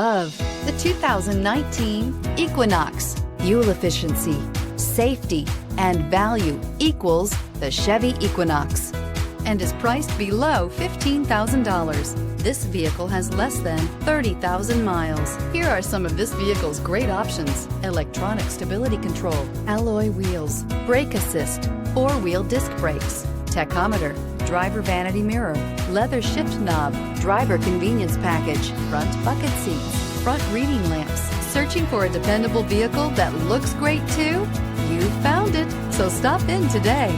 Of the 2019 Equinox. Fuel efficiency, safety, and value equals the Chevy Equinox and is priced below $15,000. This vehicle has less than 30,000 miles. Here are some of this vehicle's great options: electronic stability control, alloy wheels, brake assist, four-wheel disc brakes, tachometer, driver vanity mirror, leather shift knob, driver convenience package, front bucket seats, front reading lamps. Searching for a dependable vehicle that looks great too? You found it, so stop in today.